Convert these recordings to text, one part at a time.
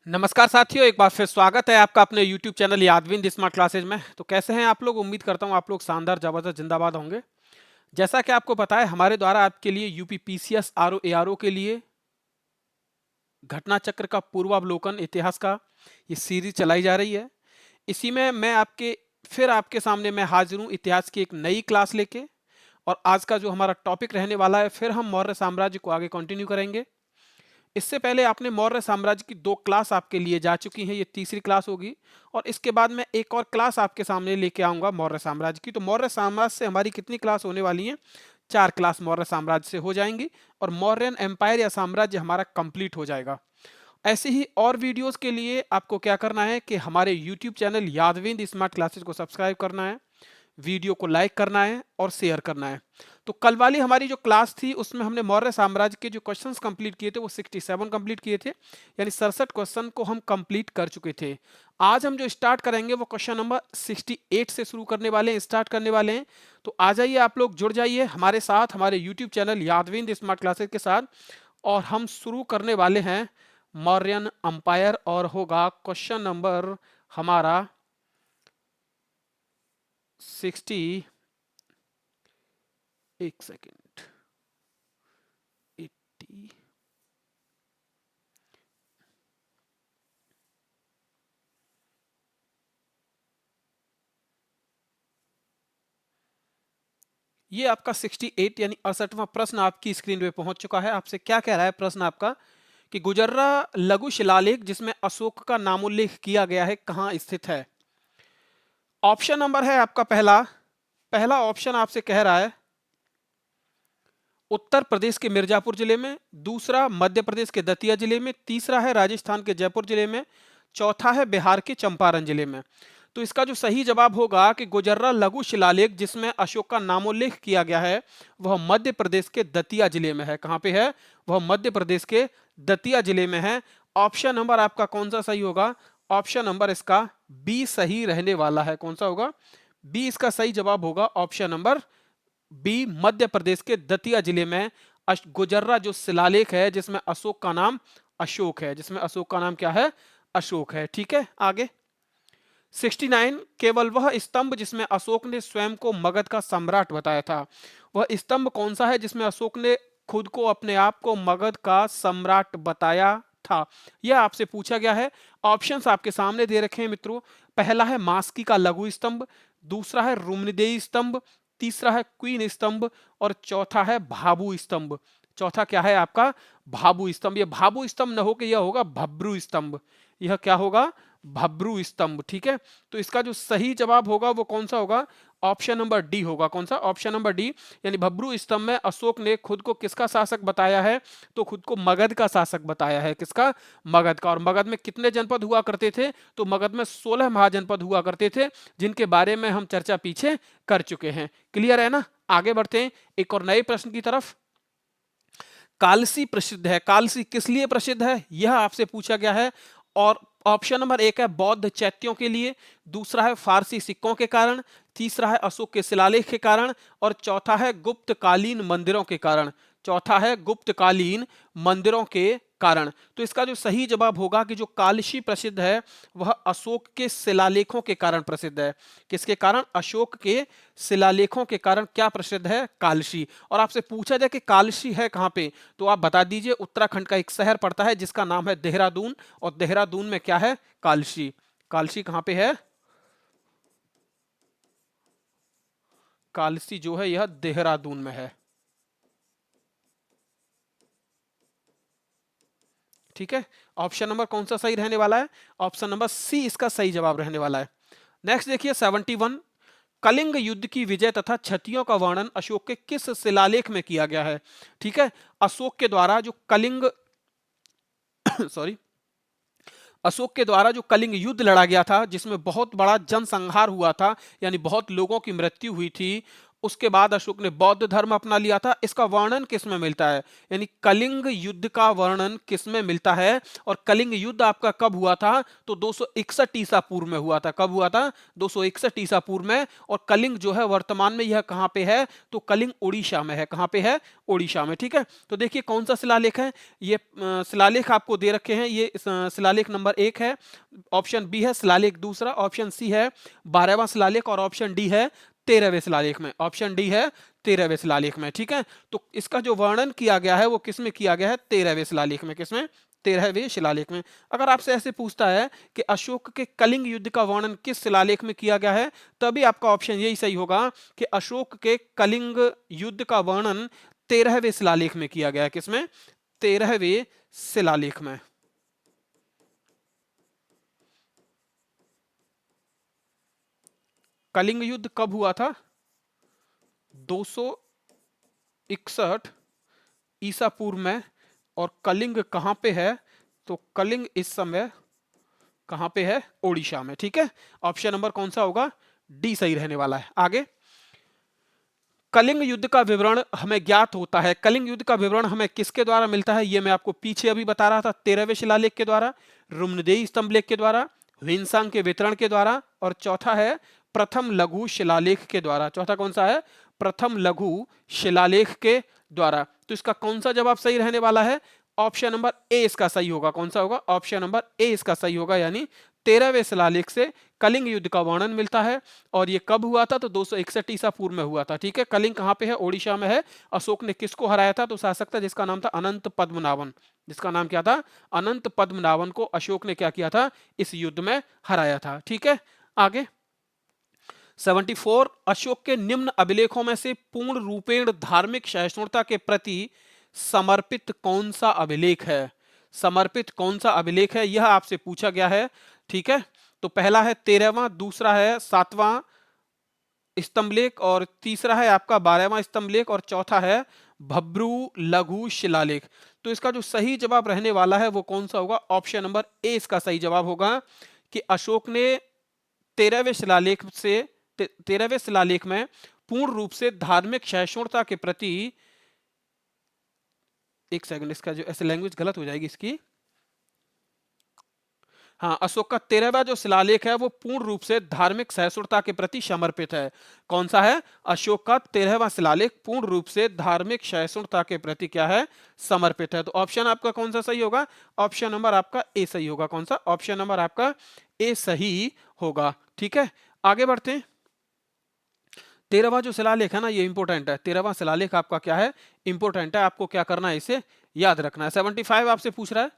नमस्कार साथियों, एक बार फिर स्वागत है आपका अपने YouTube चैनल यादविंद स्मार्ट क्लासेज में। तो कैसे हैं आप लोग? उम्मीद करता हूं आप लोग शानदार जबरदस्त जिंदाबाद होंगे। जैसा कि आपको पता है, हमारे द्वारा आपके लिए यूपी पीसीएस आरओ एआरओ के लिए घटना चक्र का पूर्वावलोकन इतिहास का ये सीरीज चलाई जा रही है। इसी में मैं आपके सामने मैं हाजिर हूँ इतिहास की एक नई क्लास लेके। और आज का जो हमारा टॉपिक रहने वाला है, फिर हम मौर्य साम्राज्य को आगे कंटिन्यू करेंगे। इससे पहले आपने मौर्य साम्राज्य की 2 क्लास आपके लिए जा चुकी हैं, ये तीसरी क्लास होगी। और इसके बाद मैं एक और क्लास आपके सामने लेके आऊंगा मौर्य साम्राज्य की। तो मौर्य साम्राज्य से हमारी कितनी क्लास होने वाली हैं? 4 क्लास मौर्य साम्राज्य से हो जाएंगी और मौर्यन एम्पायर या साम्राज्य हमारा कंप्लीट हो जाएगा। ऐसे ही और वीडियोस के लिए आपको क्या करना है कि हमारे यूट्यूब चैनल यादविंद स्मार्ट क्लासेस को सब्सक्राइब करना है, वीडियो को लाइक करना है और शेयर करना है। तो कल वाली हमारी जो क्लास थी उसमें हमने मौर्य साम्राज्य के जो क्वेश्चंस कंप्लीट किए थे वो 67 कंप्लीट किए थे, यानी 67 क्वेश्चन को हम कंप्लीट कर चुके थे। आज हम जो स्टार्ट करेंगे वो क्वेश्चन नंबर 68 से शुरू करने वाले हैं, स्टार्ट करने वाले हैं। तो आ जाइए, आप लोग जुड़ जाइए हमारे साथ, हमारे यूट्यूब चैनल यादविंद स्मार्ट क्लासेस के साथ। और हम शुरू करने वाले हैं मौर्यन अंपायर और होगा क्वेश्चन नंबर हमारा 60। एक सेकेंड, 80। ये आपका 68 यानी 68वां प्रश्न आपकी स्क्रीन पे पहुंच चुका है। आपसे क्या कह रहा है प्रश्न आपका कि गुजर्रा लघु शिलालेख जिसमें अशोक का नामोल्लेख किया गया है कहां स्थित है? ऑप्शन नंबर है आपका पहला पहला ऑप्शन आपसे कह रहा है उत्तर प्रदेश के मिर्जापुर जिले में, दूसरा मध्य प्रदेश के दतिया जिले में, तीसरा है राजस्थान के जयपुर जिले में, चौथा है बिहार के चंपारण जिले में। तो इसका जो सही जवाब होगा कि गुजर्रा लघु शिलालेख जिसमें अशोक का नामोल्लेख किया गया है वह मध्य प्रदेश के दतिया जिले में है। कहां पे है? वह मध्य प्रदेश के दतिया जिले में है। ऑप्शन नंबर आपका कौन सा सही होगा? ऑप्शन नंबर इसका बी सही रहने वाला है। कौन सा होगा? बी इसका सही जवाब होगा, option number B, Madhya Pradesh के दतिया जिले में गुजर्रा जो शिलालेख है जिसमें अशोक का नाम अशोक है, जिसमें अशोक का नाम क्या है? अशोक है। ठीक है, आगे 69, केवल वह स्तंभ जिसमें अशोक ने स्वयं को मगध का सम्राट बताया था, वह स्तंभ कौन सा है जिसमें अशोक ने खुद को, अपने आप को मगध का सम्राट बताया था? यह आपसे पूछा गया है। ऑप्शंस आपके सामने दे रखे हैं मित्रों। पहला है मास्की का लघु स्तंभ, दूसरा है रुम्नदेई स्तंभ, तीसरा है क्वीन स्तंभ और चौथा है भाबू स्तंभ। चौथा क्या है आपका? भाबू स्तंभ। यह भाबू स्तंभ न हो के यह होगा भब्रू स्तंभ। यह क्या होगा? भब्रू स्तंभ। ठीक है, तो इसका जो सही जवाब होगा वो कौन सा होगा? ऑप्शन नंबर डी होगा। कौन सा? ऑप्शन नंबर डी, यानी भब्रू स्तंभ में अशोक ने खुद को किसका शासक बताया है? तो खुद को मगध का शासक बताया है। किसका? मगध का। और मगध में कितने जनपद हुआ करते थे? तो मगध में 16 महाजनपद हुआ करते थे, जिनके बारे में हम चर्चा पीछे कर चुके हैं। क्लियर है ना? आगे बढ़ते हैं एक और नए प्रश्न की तरफ। कालसी प्रसिद्ध है, कालसी किस लिए प्रसिद्ध है यह आपसे पूछा गया है। और ऑप्शन नंबर एक है बौद्ध चैत्यों के लिए, दूसरा है फारसी सिक्कों के कारण, तीसरा है अशोक के शिलालेख के कारण और चौथा है गुप्तकालीन मंदिरों के कारण। चौथा है गुप्तकालीन मंदिरों के कारण। तो इसका जो सही जवाब होगा कि जो कालशी प्रसिद्ध है वह अशोक के शिलालेखों के कारण प्रसिद्ध है। किसके कारण? अशोक के शिलालेखों के कारण क्या प्रसिद्ध है? कालशी। और आपसे पूछा जाए कि कालशी है कहां पे, तो आप बता दीजिए उत्तराखंड का एक शहर पड़ता है जिसका नाम है देहरादून, और देहरादून में क्या है? कालशी। कालशी कहां पे है? कालसी जो है यह देहरादून में है। ठीक है, ऑप्शन नंबर कौन सा सही रहने वाला है? ऑप्शन नंबर सी इसका सही जवाब रहने वाला है। नेक्स्ट देखिए 71, कलिंग युद्ध की विजय तथा क्षतियों का वर्णन अशोक के किस शिलालेख में किया गया है? ठीक है, अशोक के द्वारा जो कलिंग सॉरी, अशोक के द्वारा जो कलिंग युद्ध लड़ा गया था जिसमें बहुत बड़ा जनसंहार हुआ था, यानी बहुत लोगों की मृत्यु हुई थी, उसके बाद अशोक ने बौद्ध धर्म अपना लिया था। इसका वर्णन किसमें मिलता है, यानी कलिंग युद्ध का वर्णन किसमें मिलता है, और कलिंग युद्ध आपका कब हुआ था, तो 261 ईसा पूर्व में हुआ था। कब हुआ था, 261 ईसा पूर्व में। और कलिंग जो है वर्तमान में यह कहां पे है, तो कलिंग उड़ीसा में है। कहां पे है, उड़ीसा में। ठीक है, तो देखिए कौन सा शिलालेख है ये। शिलालेख आपको दे रखे हैं, ये शिलालेख नंबर 1 है, ऑप्शन बी है शिलालेख दूसरा, ऑप्शन सी है 12वां शिलालेख, और ऑप्शन डी है 13वें शिलालेख में। ऑप्शन डी है 13वें शिलालेख में। ठीक है, तो इसका जो वर्णन किया गया है वो किसमें किया गया है, 13वें शिलालेख में। किसमें, 13वें शिलालेख में। अगर आपसे ऐसे पूछता है कि अशोक के कलिंग युद्ध का वर्णन किस शिलालेख में किया गया है, तभी आपका ऑप्शन यही सही होगा कि अशोक के कलिंग युद्ध का वर्णन 13वें शिलालेख में किया गया है। किसमें, 13वें शिलालेख में। कलिंग युद्ध कब हुआ था, 261 ईसा पूर्व में। और कलिंग कहां पे है, तो कलिंग इस समय कहां पे है, ओडिशा में। ठीक है, ऑप्शन नंबर कौन सा होगा, डी सही रहने वाला है। आगे, कलिंग युद्ध का विवरण हमें ज्ञात होता है। कलिंग युद्ध का विवरण हमें किसके द्वारा मिलता है, यह मैं आपको पीछे अभी बता रहा था, 13वें शिलालेख के द्वारा, रुम्नदेही स्तंभलेख के द्वारा, ह्वेनसांग के वितरण के द्वारा, और चौथा है प्रथम लघु शिलालेख के द्वारा। चौथा कौन सा है, प्रथम लघु शिलालेख के द्वारा। तो इसका कौन सा जवाब सही रहने वाला है, ऑप्शन नंबर ए इसका सही होगा। कौन सा होगा, ऑप्शन नंबर ए इसका सही होगा, यानी 13वें शिलालेख से कलिंग युद्ध का वर्णन मिलता है। और ये कब हुआ था, तो 261 ईसा पूर्व में हुआ था। ठीक है, कलिंग कहां पे है, ओडिशा में है। अशोक ने किसको हराया था, तो शासक था जिसका नाम था अनंत पद्मनाभन। जिसका नाम क्या था, अनंत पद्मनाभन को अशोक ने क्या किया था, इस युद्ध में हराया था। ठीक है, आगे 74, अशोक के निम्न अभिलेखों में से पूर्ण रूपेण धार्मिक सहिष्णुता के प्रति समर्पित कौन सा अभिलेख है। समर्पित कौन सा अभिलेख है, यह आपसे पूछा गया है। ठीक है, तो पहला है 13वां, दूसरा है 7वां स्तंभलेख, और तीसरा है आपका 12वां स्तंभलेख, और चौथा है भब्रू लघु शिलालेख। तो इसका जो सही जवाब रहने वाला है वो कौन सा होगा, ऑप्शन नंबर ए इसका सही जवाब होगा, कि अशोक ने 13वें शिलालेख से 13वें शिलालेख में पूर्ण रूप से धार्मिक सहिष्णुता के प्रति, एक सेकंड, इसका जो ऐसे लैंग्वेज गलत हो जाएगी इसकी। हाँ, अशोक का 13वां जो शिलालेख है वो पूर्ण रूप से धार्मिक सहिष्णुता के प्रति समर्पित है। कौन सा है, अशोक का 13वां शिलालेख पूर्ण रूप से धार्मिक सहिष्णुता के प्रति क्या है, समर्पित है। तो ऑप्शन आपका कौन सा सही होगा, ऑप्शन नंबर आपका ए सही होगा। कौन सा, ऑप्शन नंबर आपका ए सही होगा। ठीक है, आगे बढ़ते हैं। 13वां जो शिलालेख है ना, ये इंपॉर्टेंट है। 13वां शिलालेख आपका क्या है, इंपॉर्टेंट है, आपको क्या करना है, इसे याद रखना है। 75 आपसे पूछ रहा है,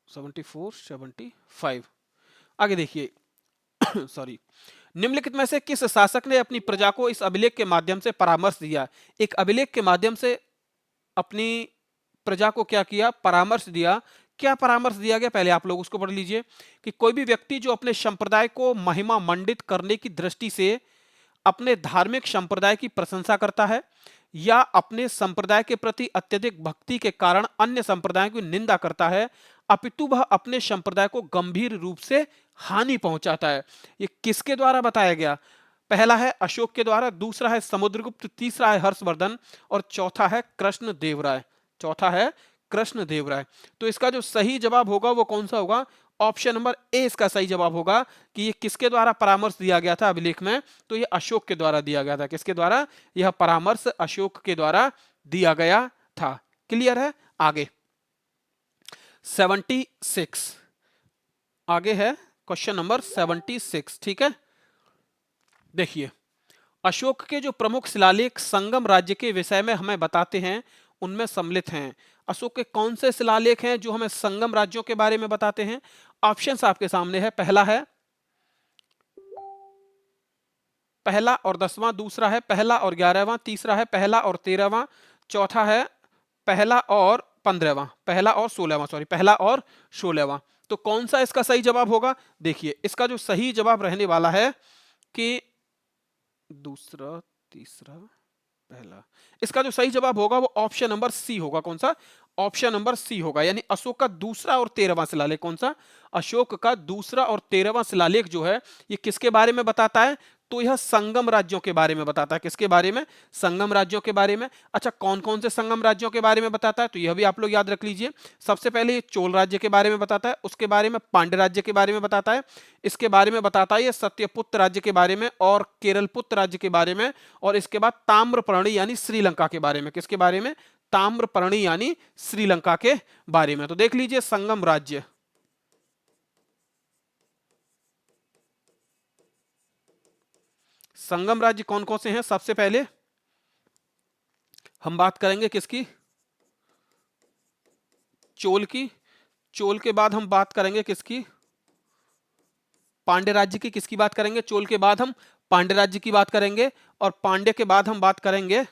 74 75। आगे देखिए सॉरी, निम्नलिखित में से किस शासक ने अपनी प्रजा को इस अभिलेख के माध्यम से परामर्श दिया। एक अभिलेख के माध्यम से अपनी प्रजा को क्या किया, परामर्श दिया। क्या परामर्श दिया गया, पहले आप लोग उसको पढ़ लीजिए, कि कोई भी व्यक्ति जो अपने संप्रदाय को महिमा मंडित करने की दृष्टि से अपने धार्मिक संप्रदाय की प्रशंसा करता है, या अपने संप्रदाय के प्रति अत्यधिक भक्ति के कारण अन्य संप्रदायों की निंदा करता है, अपितु वह अपने संप्रदाय को गंभीर रूप से हानि पहुंचाता है। ये किसके द्वारा बताया गया, पहला है अशोक के द्वारा, दूसरा है समुद्रगुप्त, तीसरा है हर्षवर्धन, और चौथा है कृष्णदेव राय। चौथा है कृष्णदेव राय। तो इसका जो सही जवाब होगा वो कौन सा होगा, ऑप्शन नंबर ए इसका सही जवाब होगा, कि ये किसके द्वारा परामर्श दिया गया था अभिलेख में, तो ये अशोक के द्वारा दिया गया था। किसके द्वारा, यह परामर्श अशोक के द्वारा दिया गया था। क्लियर है, आगे 76, आगे है क्वेश्चन नंबर 76। ठीक है, देखिए अशोक के जो प्रमुख शिलालेख संगम राज्य के विषय में हमें बताते हैं, उनमें सम्मिलित हैं। अशोक के कौन से शिलालेख हैं जो हमें संगम राज्यों के बारे में बताते हैं, ऑप्शंस आपके सामने है। पहला है पहला और 10वां, दूसरा है पहला और 11वां, तीसरा है पहला और 13वां, चौथा है पहला और 15वां, पहला और 16वां, सॉरी पहला और 16वां। तो कौन सा इसका सही जवाब होगा, देखिए इसका जो सही जवाब रहने वाला है कि दूसरा, तीसरा, पहला। इसका जो सही जवाब होगा वो ऑप्शन नंबर सी होगा। कौन सा? ऑप्शन नंबर सी होगा, यानी अशोक का दूसरा और 13वां शिलालेख। कौन सा? अशोक का दूसरा और 13वां शिलालेख जो है ये किसके बारे में बताता है? तो यह संगम राज्यों के बारे में बताता है। किसके बारे में? संगम राज्यों के बारे में। अच्छा, कौन कौन से संगम राज्यों के बारे में बताता है? तो यह भी आप लोग याद रख लीजिए। सबसे पहले ये चोल राज्य के बारे में बताता है, उसके बारे में पांड्य राज्य के बारे में बताता है, इसके बारे में बताता है ये सत्यपुत्र राज्य के बारे में और केरलपुत्र राज्य के बारे में, और इसके बाद ताम्रपर्णी यानी श्रीलंका के बारे में। किसके बारे में? ताम्रपर्णी यानी श्रीलंका के बारे में। तो देख लीजिए संगम राज्य। संगम राज्य कौन कौन से हैं? सबसे पहले हम बात करेंगे किसकी? चोल की। चोल के बाद हम बात करेंगे किसकी? पांड्य राज्य की। किसकी बात करेंगे? चोल के बाद हम पांड्य राज्य की बात करेंगे, और पांड्य के बाद हम बात करेंगे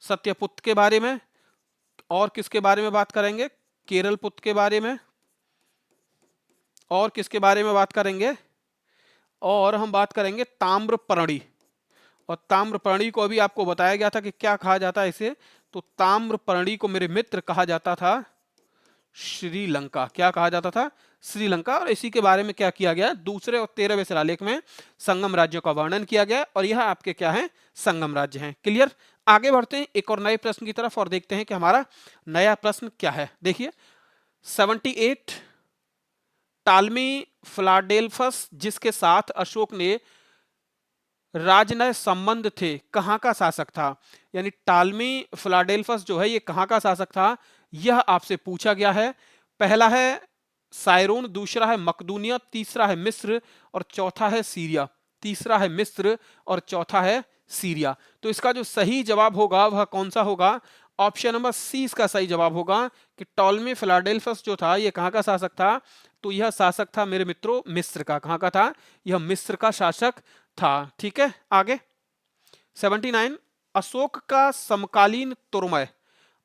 सत्यपुत्र के बारे में, और किसके बारे में बात करेंगे? केरल पुत्र के बारे में, और किसके बारे में बात करेंगे? और हम बात करेंगे ताम्रपर्णी। और ताम्रपर्णी को अभी आपको बताया गया था कि क्या कहा जाता है इसे। तो ताम्रपर्णी को मेरे मित्र कहा जाता था श्रीलंका। क्या कहा जाता था? श्रीलंका। और इसी के बारे में क्या किया गया? दूसरे और 13वें शिलालेख में संगम राज्यों का वर्णन किया गया, और यह आपके क्या है? संगम राज्य हैं। क्लियर? आगे बढ़ते हैं एक और नए प्रश्न की तरफ और देखते हैं कि हमारा नया प्रश्न क्या है। देखिए 78 टालमी फिलाडेल्फस जिसके साथ अशोक ने राजनय संबंध थे, कहां का शासक था? यानी टालमी फिलाडेल्फस जो है ये कहां का शासक था, यह आपसे पूछा गया है। पहला है सायरोन, दूसरा है मकदूनिया, तीसरा है मिस्र, और चौथा है सीरिया। तीसरा है मिस्र और चौथा है सीरिया। तो इसका जो सही जवाब होगा वह कौन सा होगा? ऑप्शन नंबर सी इसका सही जवाब होगा कि टॉलमी फिलाडेल्फस जो था ये कहां का शासक था? तो यह शासक था मेरे मित्रों मिस्र का। कहां का था? यह मिस्र का शासक था। ठीक है, आगे 79 अशोक का समकालीन तुर्मय।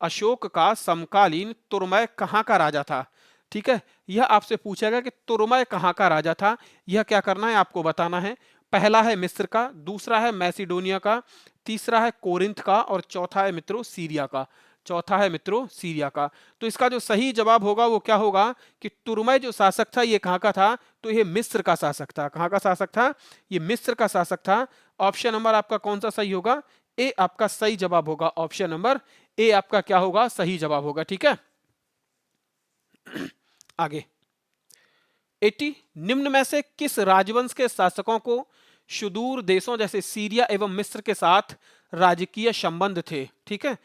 अशोक का समकालीन तुर्मय कहां का राजा था? ठीक है, यह आपसे पूछा गया कि तुर्मय कहां का राजा था। यह क्या करना है? आपको बताना है। पहला है मिस्र का, दूसरा है मैसिडोनिया का, तीसरा है कोरिंथ का, और चौथा है मित्रों सीरिया का। चौथा है मित्रों सीरिया का। तो इसका जो सही जवाब होगा वो क्या होगा कि तुर्मय जो शासक था ये कहां का था? तो ये मिस्र का शासक था। कहां का शासक था? ये मिस्र का शासक था। ऑप्शन नंबर आपका कौन सा सही होगा? ए आपका सही जवाब होगा। ऑप्शन नंबर ए आपका क्या होगा? सही जवाब होगा। ठीक है, आगे 80 निम्न में से किस राजवंश के शासकों को सुदूर देशों जैसे सीरिया एवं मिस्र के साथ राजकीय संबंध थे? ठीक है,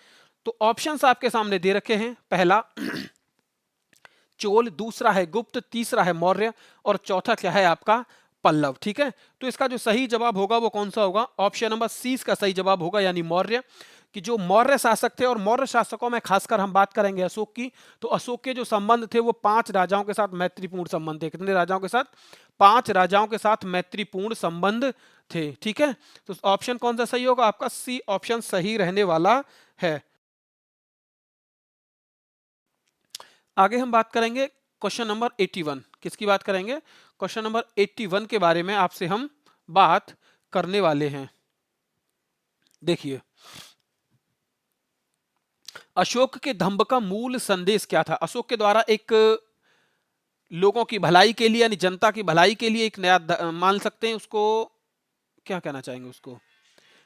तो ऑप्शंस आपके सामने दे रखे हैं। पहला चोल, दूसरा है गुप्त, तीसरा है मौर्य, और चौथा क्या है आपका? पल्लव। ठीक है, तो इसका जो सही जवाब होगा वो कौन सा होगा? ऑप्शन नंबर सी इसका सही जवाब होगा, यानी मौर्य। कि जो मौर्य शासक थे, और मौर्य शासकों में खासकर हम बात करेंगे अशोक की, तो अशोक के जो संबंध थे वो 5 राजाओं के साथ मैत्रीपूर्ण संबंध थे। कितने राजाओं के साथ? 5 राजाओं के साथ मैत्रीपूर्ण संबंध थे। ठीक है, तो ऑप्शन कौन सा सही होगा? आपका सी ऑप्शन सही रहने वाला है। आगे हम बात करेंगे क्वेश्चन नंबर 81। किसकी बात करेंगे? क्वेश्चन नंबर 81 के बारे में आपसे हम बात करने वाले हैं। देखिए अशोक के धम्म का मूल संदेश क्या था? अशोक के द्वारा एक लोगों की भलाई के लिए यानी जनता की भलाई के लिए एक नया मान सकते हैं उसको, क्या कहना चाहेंगे उसको,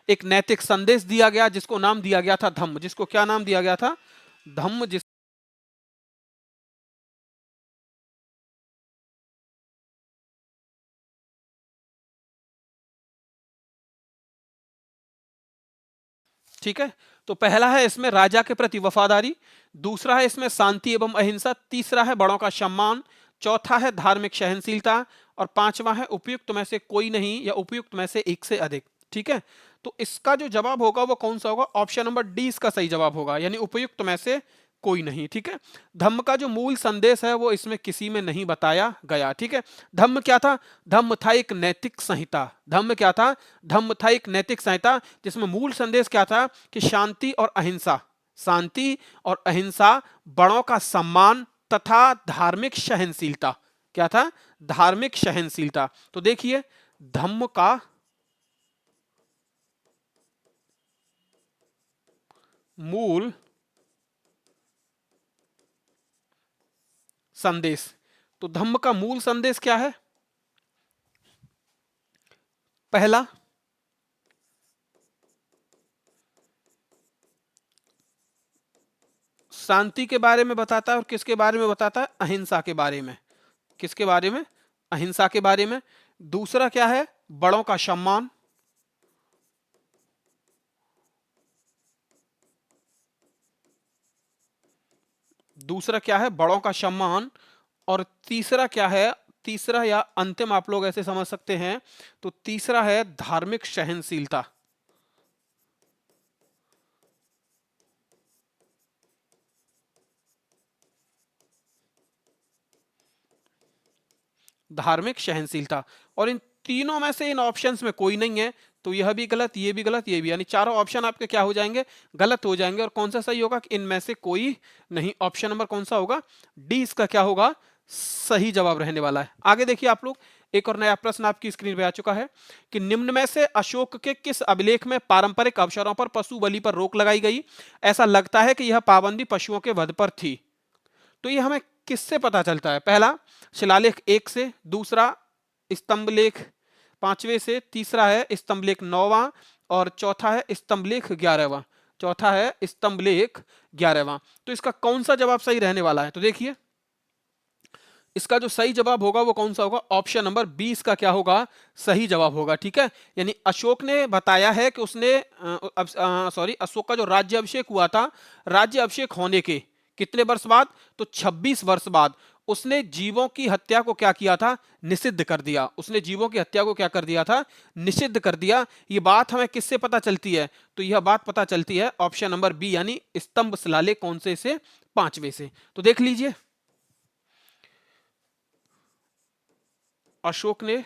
एक नैतिक संदेश दिया गया जिसको नाम दिया गया था धम्म। जिसको क्या नाम दिया गया था? धम्म। जिस ठीक है, तो पहला है इसमें राजा के प्रति वफादारी, दूसरा है इसमें शांति एवं अहिंसा, तीसरा है बड़ों का सम्मान, चौथा है धार्मिक सहनशीलता, और पांचवा है उपयुक्त में से कोई नहीं या उपयुक्त में से एक से अधिक। ठीक है, तो इसका जो जवाब होगा वो कौन सा होगा? ऑप्शन नंबर डी इसका सही जवाब होगा, यानी उपयुक्त में से कोई नहीं। ठीक है, धम्म का जो मूल संदेश है वो इसमें किसी में नहीं बताया गया। ठीक है, धम्म क्या था? धम्म था एक नैतिक संहिता। धम्म क्या था? धम्म था एक नैतिक संहिता जिसमें मूल संदेश क्या था कि शांति और अहिंसा, शांति और अहिंसा, बड़ों का सम्मान तथा धार्मिक सहनशीलता। क्या था? धार्मिक सहनशीलता। तो देखिए, धम्म का मूल संदेश। तो धम्म का मूल संदेश क्या है? पहला, शांति के बारे में बताता है, और किसके बारे में बताता है? अहिंसा के बारे में। किसके बारे में? अहिंसा के बारे में। दूसरा क्या है? बड़ों का सम्मान। दूसरा क्या है? बड़ों का सम्मान। और तीसरा क्या है? तीसरा या अंतिम आप लोग ऐसे समझ सकते हैं, तो तीसरा है धार्मिक सहनशीलता। धार्मिक सहनशीलता। और इन तीनों में से इन ऑप्शंस में कोई नहीं है, तो यह भी गलत, ये भी गलत, ये भी, यानी चारों ऑप्शन आपके क्या हो जाएंगे? गलत हो जाएंगे। और कौन सा सही होगा? कि इनमें से कोई नहीं। ऑप्शन नंबर कौन सा होगा? डी इसका क्या होगा? सही जवाब रहने वाला है। आगे देखिए आप लोग, एक और नया प्रश्न आपकी स्क्रीन पे आ चुका है कि निम्न में से अशोक के किस अभिलेख में पारंपरिक अवसरों पर पशु बलि पर रोक लगाई गई? ऐसा लगता है कि यह पाबंदी पशुओं के वध पर थी। तो ये हमें किससे पता चलता है? पहला, शिलालेख 1 से। दूसरा, स्तंभलेख 5वें से। तीसरा है स्तंभलेख 9वां। और चौथा है स्तंभलेख 11वां। चौथा है स्तंभलेख 11वां। तो इसका कौन सा जवाब सही रहने वाला है? तो देखिए, इसका जो सही जवाब होगा वो कौन सा होगा? ऑप्शन नंबर 20 का क्या होगा? सही जवाब होगा। ठीक है, यानी अशोक ने बताया है कि उसने अशोक का जो राज्य अभिषेक हुआ था, राज्य अभिषेक होने के कितने वर्ष बाद? तो 26 वर्ष बाद उसने जीवों की हत्या को क्या किया था? निषिद्ध कर दिया। उसने जीवों की हत्या को क्या कर दिया था? निषिद्ध कर दिया। ये बात हमें किससे पता चलती है? तो यह बात पता चलती है ऑप्शन नंबर बी, यानी स्तंभ शिलालेख कौन से? 5वें से। तो देख लीजिए, अशोक ने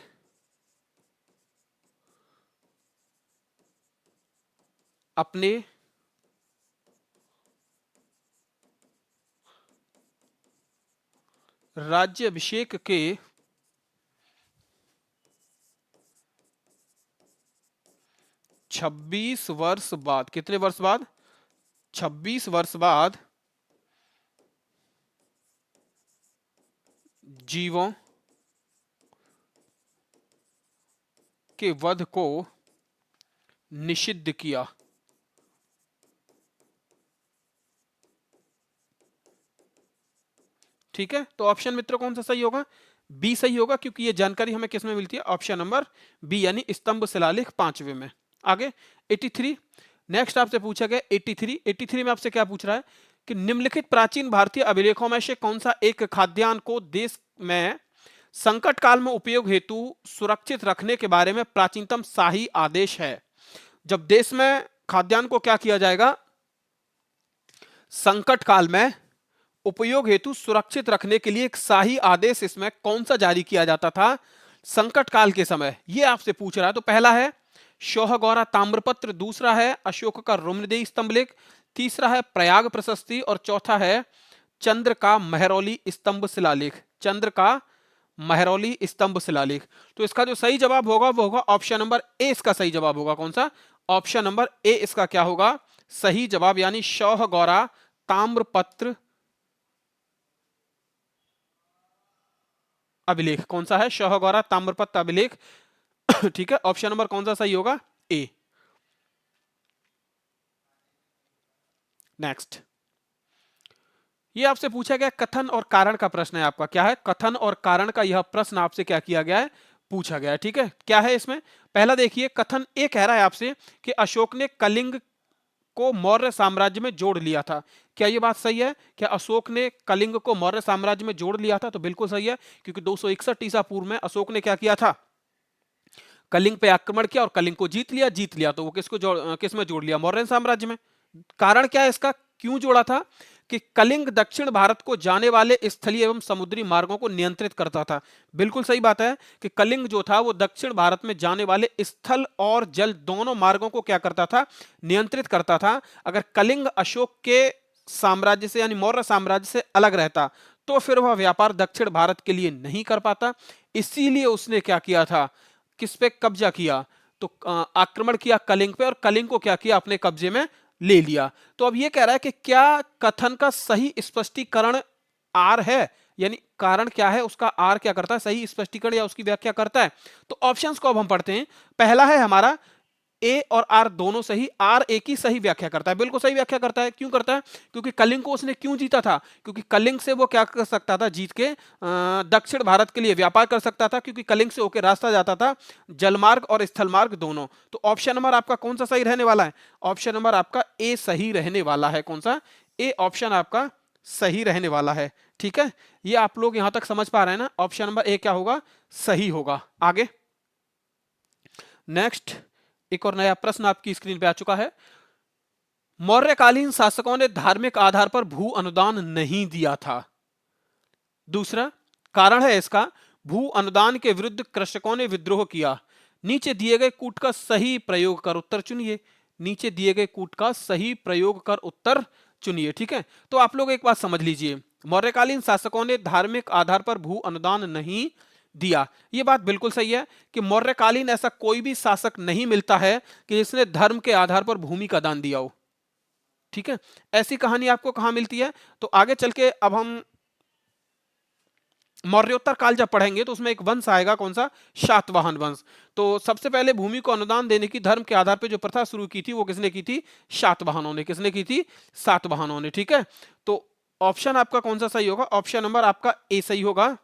अपने राज्याभिषेक के 26 वर्ष बाद, कितने वर्ष बाद? 26 वर्ष बाद जीवों के वध को निषिद्ध किया। ठीक है, तो ऑप्शन मित्र कौन सा सही होगा? बी सही होगा, क्योंकि ये जानकारी हमें किसमें मिलती है? ऑप्शन नंबर बी, यानी स्तंभ शिलालेख 5वें में। आगे 83, नेक्स्ट आपसे पूछा गया 83 में आपसे क्या पूछ रहा है कि निम्नलिखित प्राचीन भारतीय अभिलेखों में से कौन सा एक खाद्यान्न को देश में संकट काल में उपयोग हेतु सुरक्षित रखने के बारे में प्राचीनतम शाही आदेश है? जब देश में खाद्यान्न को क्या किया जाएगा? संकट काल में उपयोग हेतु सुरक्षित रखने के लिए एक शाही आदेश इसमें कौन सा जारी किया जाता था संकट काल के समय? ये आपसे पूछ रहा है। तो पहला है शौहगौरा ताम्रपत्र। दूसरा है अशोक का रुम्नदेही स्तंभलेख। तीसरा है प्रयाग प्रशस्ति। और चौथा है चंद्र का महरौली स्तंभ शिलालेख। चंद्र का महरौली स्तंभ शिलालेख। तो इसका जो सही जवाब होगा वो होगा ऑप्शन नंबर ए। इसका सही जवाब होगा कौन सा? ऑप्शन नंबर ए इसका क्या होगा? सही जवाब, यानी शौहगौरा ताम्रपत्र अभिलेख। कौन सा है? शौहगौरा ताम्रपत्र अभिलेख। ठीक है, ऑप्शन नंबर कौन सा सही होगा? ए। नेक्स्ट, ये आपसे पूछा गया कथन और कारण का प्रश्न है आपका। क्या है? कथन और कारण का यह प्रश्न आपसे क्या किया गया है? पूछा गया है। ठीक है, क्या है इसमें? पहला देखिए, कथन ए कह रहा है आपसे कि अशोक ने कलिंग को मौर्य साम्राज्य में जोड़ लिया था। क्या यह बात सही है? क्या अशोक ने कलिंग को मौर्य साम्राज्य में जोड़ लिया था? तो बिल्कुल सही है, क्योंकि 261 ईसा पूर्व में अशोक ने क्या किया था? कलिंग पे आक्रमण किया और कलिंग को जीत लिया। तो वो किस में जोड़ लिया? मौर्य साम्राज्य में। कारण क्या है इसका? क्यों जोड़ा था? कि कलिंग दक्षिण भारत को जाने वाले स्थलीय एवं समुद्री मार्गों को नियंत्रित करता था। बिल्कुल सही बात है कि कलिंग जो था वो दक्षिण भारत में जाने वाले स्थल और जल दोनों मार्गों को क्या करता था? नियंत्रित करता था। अगर कलिंग अशोक के साम्राज्य से, यानी मौर्य साम्राज्य से अलग रहता, तो फिर वह व्यापार दक्षिण भारत के लिए नहीं कर पाता। इसीलिए उसने क्या किया था, किस पे कब्जा किया, तो आक्रमण किया कलिंग पे, और कलिंग को क्या किया, अपने कब्जे में ले लिया। तो अब ये कह रहा है कि क्या कथन का सही स्पष्टीकरण आर है, यानी कारण क्या है उसका आर क्या करता है, सही स्पष्टीकरण या उसकी व्याख्या करता है। तो ऑप्शंस को अब हम पढ़ते हैं। पहला है हमारा ए और आर दोनों सही, आर ए की सही व्याख्या करता है, बिल्कुल सही व्याख्या करता है। क्यों करता है, क्योंकि कलिंग को उसने क्यों जीता था, क्योंकि कलिंग से वो क्या कर सकता था, जीत के दक्षिण भारत के लिए व्यापार कर सकता था, क्योंकि कलिंग से होकर रास्ता जाता था जलमार्ग और स्थल मार्ग दोनों। तो ऑप्शन नंबर आपका कौन सा सही रहने वाला है, ऑप्शन नंबर आपका ए सही रहने वाला है। कौन सा, ए ऑप्शन आपका सही रहने वाला है। ठीक है, ये आप लोग यहां तक समझ पा रहे हैं ना, ऑप्शन नंबर ए क्या होगा, सही होगा। आगे नेक्स्ट एक और नया प्रश्न आपकी स्क्रीन पे आ चुका है। मौर्यकालीन शासकों ने धार्मिक आधार पर भू अनुदान नहीं दिया था। दूसरा कारण है इसका, भू अनुदान के विरुद्ध कृषकों ने विद्रोह किया। नीचे दिए गए कूट का सही प्रयोग कर उत्तर चुनिए। नीचे दिए गए कूट का सही प्रयोग कर उत्तर चुनिए। ठीक है, तो आप लोग एक बात समझ लीजिए, मौर्यकालीन शासकों ने धार्मिक आधार पर भू अनुदान नहीं दिया, यह बात बिल्कुल सही है कि मौर्यकालीन ऐसा कोई भी शासक नहीं मिलता है कि जिसने धर्म के आधार पर भूमि का दान दिया हो। ठीक है, ऐसी कहानी आपको कहां मिलती है, तो आगे चल के अब हम मौर्योत्तर काल जब पढ़ेंगे तो उसमें एक वंश आएगा, कौन सा, शातवाहन वंश। तो सबसे पहले भूमि को अनुदान देने की धर्म के आधार पर जो प्रथा शुरू की थी वो किसने की थी, शातवाहनों ने। किसने की थी, सातवाहनों ने। ठीक है, तो ऑप्शन आपका कौन सा सही होगा, ऑप्शन नंबर आपका ए सही होगा।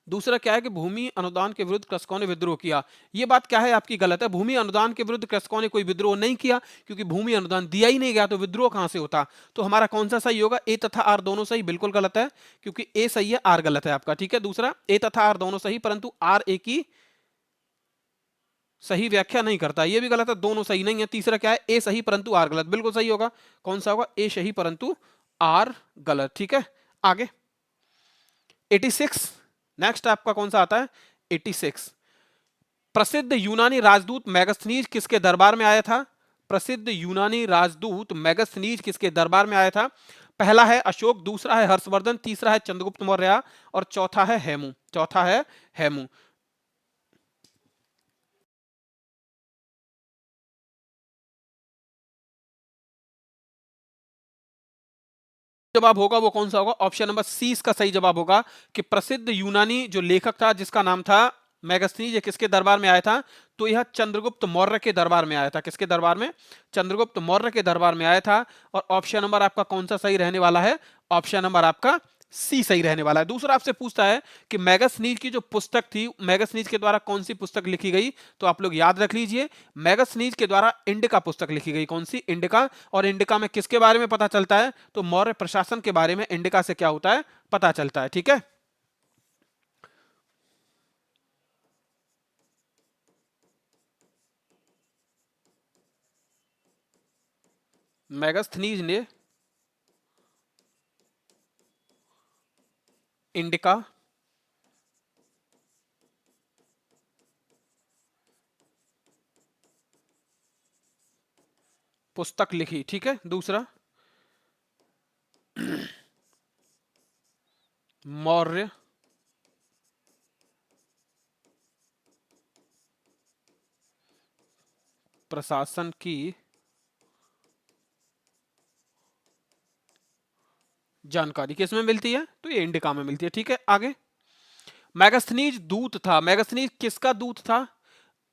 दूसरा क्या है कि भूमि अनुदान के विरुद्ध कृषकों ने विद्रोह किया, यह बात क्या है आपकी गलत है। भूमि अनुदान के विरुद्ध कृषकों ने कोई विद्रोह नहीं किया, क्योंकि भूमि अनुदान दिया ही नहीं गया, तो विद्रोह कहां से होता। तो हमारा कौन सा सही होगा, ए तथा आर दोनों सही, बिल्कुल गलत है, क्योंकि ए सही है आर गलत है आपका। ठीक है, दूसरा ए तथा आर दोनों सही, परंतु आर ए की सही व्याख्या नहीं करता, यह भी गलत है, दोनों सही नहीं है। तीसरा क्या है, ए सही परंतु आर गलत, बिल्कुल सही होगा। कौन सा होगा, ए सही परंतु आर गलत। ठीक है, आगे 86 नेक्स्ट आपका कौन सा आता है, 86 प्रसिद्ध यूनानी राजदूत मैगस्थनीज किसके दरबार में आया था। प्रसिद्ध यूनानी राजदूत मैगस्थनीज किसके दरबार में आया था। पहला है अशोक, दूसरा है हर्षवर्धन, तीसरा है चंद्रगुप्त मौर्य और चौथा है हेमू। चौथा है हेमू। जवाब होगा वो कौन सा होगा, ऑप्शन नंबर सी इसका सही जवाब होगा कि प्रसिद्ध यूनानी जो लेखक था जिसका नाम था मैगस्थनीज, ये किसके दरबार में आया था, तो यह चंद्रगुप्त मौर्य के दरबार में आया था। किसके दरबार में, चंद्रगुप्त मौर्य के दरबार में आया था। और ऑप्शन नंबर आपका कौन सा सही रहने वाला है, ऑप्शन नंबर आपका सी सही रहने वाला है। दूसरा आपसे पूछता है कि मैगस्थनीज की जो पुस्तक थी, मैगस्थनीज के द्वारा कौन सी पुस्तक लिखी गई, तो आप लोग याद रख लीजिए, मैगस्थनीज के द्वारा इंडिका पुस्तक लिखी गई। कौन सी, इंडिका। और इंडिका में किसके बारे में पता चलता है, तो मौर्य प्रशासन के बारे में इंडिका से क्या होता है, पता चलता है। ठीक है, मैगस्थनीज ने इंडिका पुस्तक लिखी। ठीक है, दूसरा मौर्य प्रशासन की जानकारी किसमें मिलती है, तो ये इंडिका में मिलती है। ठीक है, आगे मैगस्थनीज दूत था, मैगस्थनीज किसका दूत था,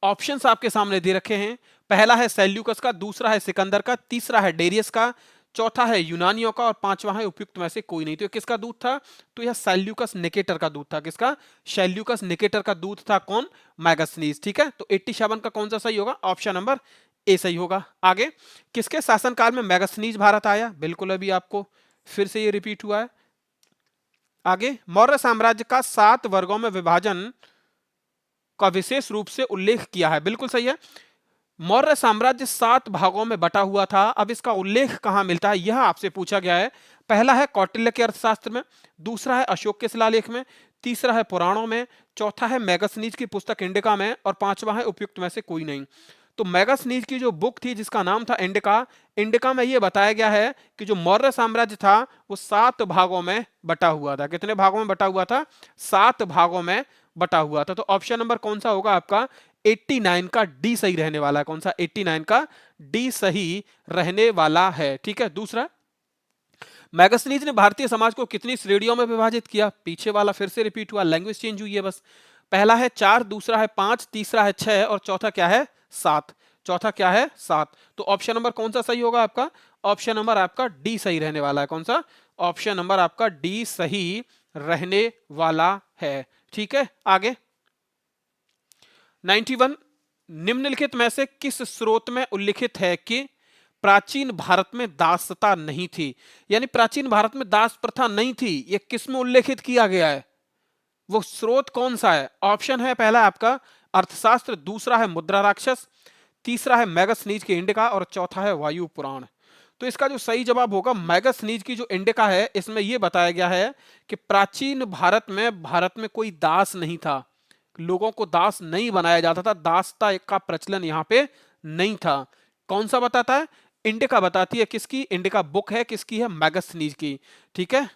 ऑप्शंस आपके सामने दे रखे हैं। पहला है सेल्यूकस का, दूसरा है सिकंदर का, तीसरा है डेरियस का, चौथा है यूनानियों का और पांचवा है उपयुक्त में से कोई नहीं। तो ये किसका दूत था, तो यह सेल्यूकस निकेटर का दूत था। किसका, सेल्यूकस निकेटर का दूत था कौन, मैगस्थनीज। ठीक है, तो 87 का कौन सा सही होगा, ऑप्शन नंबर ए सही होगा। आगे किसके शासनकाल में मैगस्थनीज भारत आया, बिल्कुल अभी आपको फिर से ये रिपीट हुआ है। आगे मौर्य साम्राज्य का 7 वर्गों में विभाजन का विशेष रूप से उल्लेख किया है, बिल्कुल सही है। मौर्य साम्राज्य 7 भागों में बटा हुआ था। अब इसका उल्लेख कहां मिलता है, यह आपसे पूछा गया है। पहला है कौटिल्य के अर्थशास्त्र में, दूसरा है अशोक के शिलालेख में, तीसरा है पुराणों में, चौथा है मैगस्थनीज की पुस्तक इंडिका में और पांचवा है उपयुक्त में से कोई नहीं। तो मैगस्थनीज की जो बुक थी जिसका नाम था इंडिका, इंडिका में ये बताया गया है कि जो मौर्य साम्राज्य था वो 7 भागों में बटा हुआ था। कितने भागों में बटा हुआ था? 7 भागों में बटा हुआ था। तो ऑप्शन नंबर कौन सा होगा आपका? 89 का डी सही रहने वाला है। कौन सा? 89 का डी सही रहने वाला है। ठीक है। दूसरा, मैगस्थनीज ने भारतीय समाज को कितनी श्रेणियों में विभाजित किया? पीछे वाला फिर से रिपीट हुआ, लैंग्वेज चेंज हुई है बस। पहला है 4, दूसरा है 5, तीसरा है 6 और चौथा क्या है? 7। चौथा क्या है? 7। तो ऑप्शन नंबर कौन सा सही होगा आपका? ऑप्शन नंबर आपका डी सही रहने वाला है। कौन सा? ऑप्शन नंबर आपका डी सही रहने वाला है। ठीक है। आगे 91, निम्नलिखित में से किस स्रोत में उल्लिखित है कि प्राचीन भारत में दासता नहीं थी? यानी प्राचीन भारत में दास प्रथा नहीं थी, ये किस में उल्लेखित किया गया है? वो स्रोत कौन सा है? ऑप्शन है पहला आपका अर्थशास्त्र, दूसरा है मुद्रा राक्षस, तीसरा है मैगस्थनीज की इंडिका और चौथा है वायु पुराण। तो इसका जो सही जवाब होगा, मैगस्थनीज की जो इंडिका है इसमें यह बताया गया है कि प्राचीन भारत में कोई दास नहीं था, लोगों को दास नहीं बनाया जाता था, दासता का प्रचलन यहां पे नहीं था। कौन सा बताता है? इंडिका बताती है। किसकी इंडिका बुक है? किसकी है? मैगस्थनीज की। ठीक है।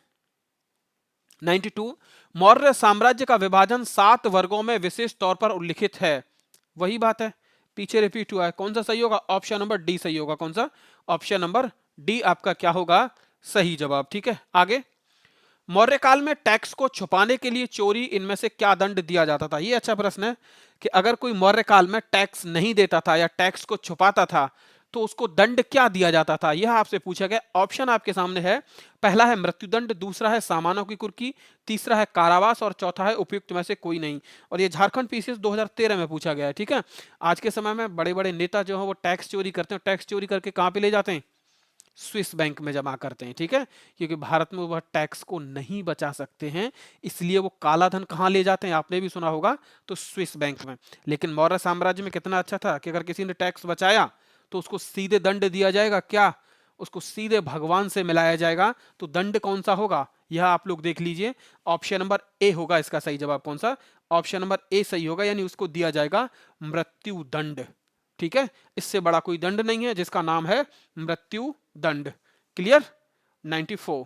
92, मौर्य साम्राज्य का विभाजन 7 वर्गों में विशेष तौर पर उल्लिखित है। वही बात है, पीछे रिपीट हुआ है। कौन सा सही होगा? ऑप्शन नंबर डी सही होगा। कौन सा? ऑप्शन नंबर डी आपका क्या होगा? सही जवाब। ठीक है। आगे, मौर्य काल में टैक्स को छुपाने के लिए चोरी इनमें से क्या दंड दिया जाता था? ये अच्छा प्रश्न है कि अगर कोई मौर्य काल में टैक्स नहीं देता था या टैक्स को छुपाता था तो उसको दंड क्या दिया जाता था, यह आपसे पूछा गया। ऑप्शन आपके सामने है। पहला है मृत्युदंड, दूसरा है सामानों की कुर्की, तीसरा है कारावास और चौथा है उपयुक्त में से कोई नहीं। और ये झारखंड पीसीएस 2013 में पूछा गया है। ठीक है। आज के समय में बड़े बड़े नेता जो है वो टैक्स चोरी करते हैं, टैक्स चोरी करके कहां पे ले जाते हैं? स्विस बैंक में जमा करते हैं। ठीक है। क्योंकि भारत में वह टैक्स को नहीं बचा सकते हैं, इसलिए वो काला धन कहां ले जाते हैं? आपने भी सुना होगा, तो स्विस बैंक में। लेकिन मौर्य साम्राज्य में कितना अच्छा था कि अगर किसी ने टैक्स बचाया तो उसको सीधे दंड दिया जाएगा। क्या? उसको सीधे भगवान से मिलाया जाएगा। तो दंड कौन सा होगा यह आप लोग देख लीजिए। ऑप्शन नंबर ए होगा इसका सही जवाब। कौन सा? ऑप्शन नंबर ए सही होगा, यानी उसको दिया जाएगा मृत्यु दंड। ठीक है। इससे बड़ा कोई दंड नहीं है जिसका नाम है मृत्यु दंड। क्लियर? 94,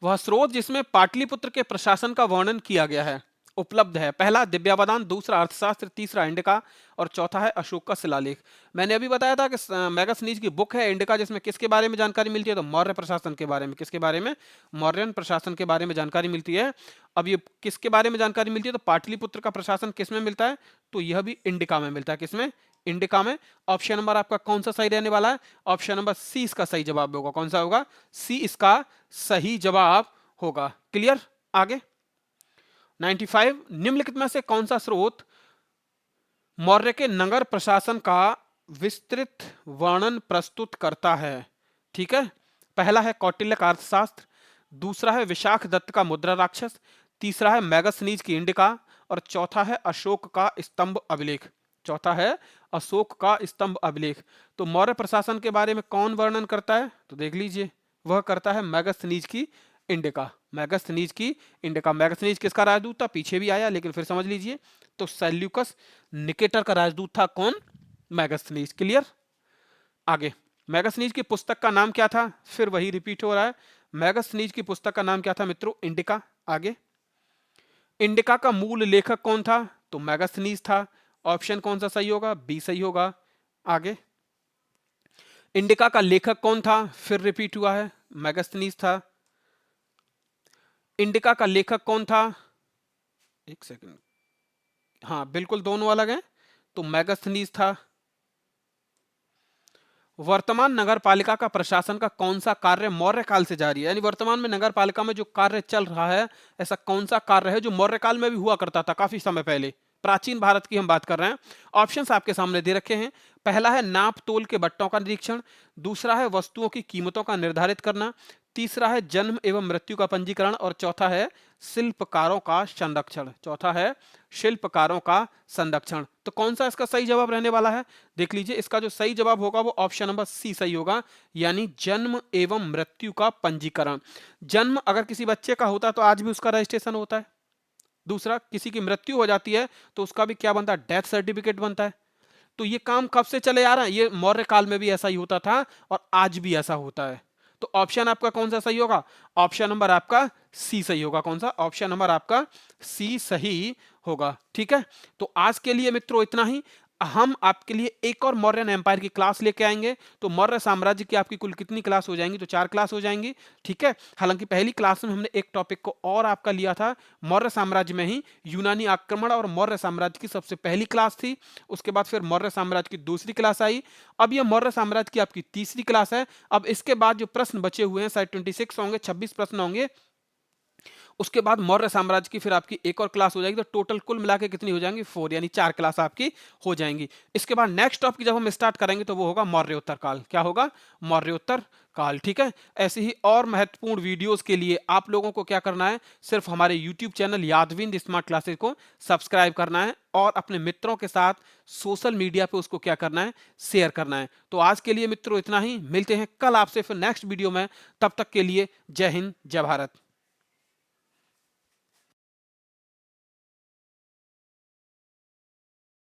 वह स्रोत जिसमें पाटलिपुत्र के प्रशासन का वर्णन किया गया है उपलब्ध है। पहला दिव्यावदान, दूसरा अर्थशास्त्र, तीसरा इंडिका और चौथा है अशोक का शिलालेख। मैंने अभी बताया था कि मैगस्थनीज की बुक है इंडिका, जिसमें किसके बारे में जानकारी मिलती है? तो मौर्य प्रशासन के बारे में। किसके बारे में? मौर्यन प्रशासन के बारे में जानकारी मिलती है। अब ये किसके बारे में जानकारी मिलती है? तो पाटलिपुत्र का प्रशासन किसमें मिलता है? तो यह भी इंडिका में मिलता है। किसमें? इंडिका में। ऑप्शन नंबर आपका कौन सा सही रहने वाला है? ऑप्शन नंबर सी इसका सही जवाब होगा। कौन सा होगा? सी इसका सही जवाब होगा। क्लियर? आगे 95, निम्नलिखित में से कौन सा स्रोत मौर्य के नगर प्रशासन का विस्तृत वर्णन प्रस्तुत करता है? ठीक है। पहला है कौटिल्य का अर्थशास्त्र, दूसरा है विशाख दत्त का मुद्रा राक्षस, तीसरा है मैगस्थनीज की इंडिका और चौथा है अशोक का स्तंभ अभिलेख। चौथा है अशोक का स्तंभ अभिलेख। तो मौर्य प्रशासन के बारे में कौन वर्णन करता है? तो देख लीजिए, वह करता है मैगस्थनीज की इंडिका। मैगस्थनीज की इंडिका। मैगस्थनीज किसका राजदूत था? पीछे भी आया, लेकिन फिर समझ लीजिए। तो सेल्यूकस निकेटर का राजदूत था। कौन? मैगस्थनीज। क्लियर? आगे, मैगस्थनीज की पुस्तक का नाम क्या था? फिर वही रिपीट हो रहा है। मैगस्थनीज की पुस्तक का नाम क्या था मित्रों? इंडिका। आगे, इंडिका का मूल लेखक कौन था? तो मैगस्थनीज था। ऑप्शन कौन सा सही होगा? बी सही होगा। आगे, इंडिका का लेखक कौन था? फिर रिपीट हुआ है, मैगस्थनीज था। इंडिका का लेखक कौन था? एक सेकंड, हाँ बिल्कुल दोनों अलग हैं। तो मैगस्थनीज था। वर्तमान नगर पालिका का प्रशासन का कौन सा कार्य मौर्य काल से जारी है? यानी वर्तमान में नगर पालिका में जो कार्य चल रहा है, ऐसा कौन सा कार्य है जो मौर्य काल में भी हुआ करता था काफी समय पहले? प्राचीन भारत की हम बात कर रहे हैं। ऑप्शंस आपके सामने दे रखे हैं। पहला है नाप तोल के बट्टों का निरीक्षण, दूसरा है वस्तुओं की कीमतों का निर्धारित करना, तीसरा है जन्म एवं मृत्यु का पंजीकरण और चौथा है शिल्पकारों का संरक्षण। चौथा है शिल्पकारों का संरक्षण। तो कौन सा इसका सही जवाब रहने वाला है? देख लीजिए, इसका जो सही जवाब होगा वो ऑप्शन नंबर सी सही होगा, यानी जन्म एवं मृत्यु का पंजीकरण। जन्म अगर किसी बच्चे का होता है तो आज भी उसका रजिस्ट्रेशन होता है, दूसरा, किसी की मृत्यु हो जाती है तो उसका भी क्या बनता है, डेथ सर्टिफिकेट बनता है। तो ये काम कब से चले आ रहा है, ये मौर्य काल में भी ऐसा ही होता था और आज भी ऐसा होता है। तो ऑप्शन आपका कौन सा सही होगा, ऑप्शन नंबर आपका सी सही होगा। कौन सा, ऑप्शन नंबर आपका सी सही होगा। ठीक है, तो आज के लिए मित्रों इतना ही। हम आपके लिए एक और मौर्यन एम्पायर की क्लास लेके आएंगे। तो मौर्य साम्राज्य की आपकी कुल कितनी क्लास हो जाएंगी, तो 4 क्लास हो जाएंगी। ठीक है, हालांकि पहली क्लास में हमने एक टॉपिक को और आपका लिया था, मौर्य साम्राज्य में ही यूनानी आक्रमण और मौर्य साम्राज्य की सबसे पहली क्लास थी। उसके बाद फिर मौर्य साम्राज्य की दूसरी क्लास आई। अब यह मौर्य साम्राज्य की आपकी तीसरी क्लास है। अब इसके बाद जो प्रश्न बचे हुए हैं शायद 26 होंगे, 26 प्रश्न होंगे। उसके बाद मौर्य साम्राज्य की फिर आपकी एक और क्लास हो जाएगी। तो टोटल कुल मिला के कितनी हो जाएंगी, 4, यानी 4 क्लास आपकी हो जाएंगी। इसके बाद नेक्स्ट टॉपिक जब हम स्टार्ट करेंगे तो वो होगा मौर्योत्तर काल। क्या होगा, मौर्योत्तर काल। ठीक है, ऐसे ही और महत्वपूर्ण वीडियोस के लिए आप लोगों को क्या करना है, सिर्फ हमारे यूट्यूब चैनल यादविंद स्मार्ट क्लासेस को सब्सक्राइब करना है और अपने मित्रों के साथ सोशल मीडिया पे उसको क्या करना है, शेयर करना है। तो आज के लिए मित्रों इतना ही, मिलते हैं कल आपसे फिर नेक्स्ट वीडियो में। तब तक के लिए जय हिंद, जय भारत।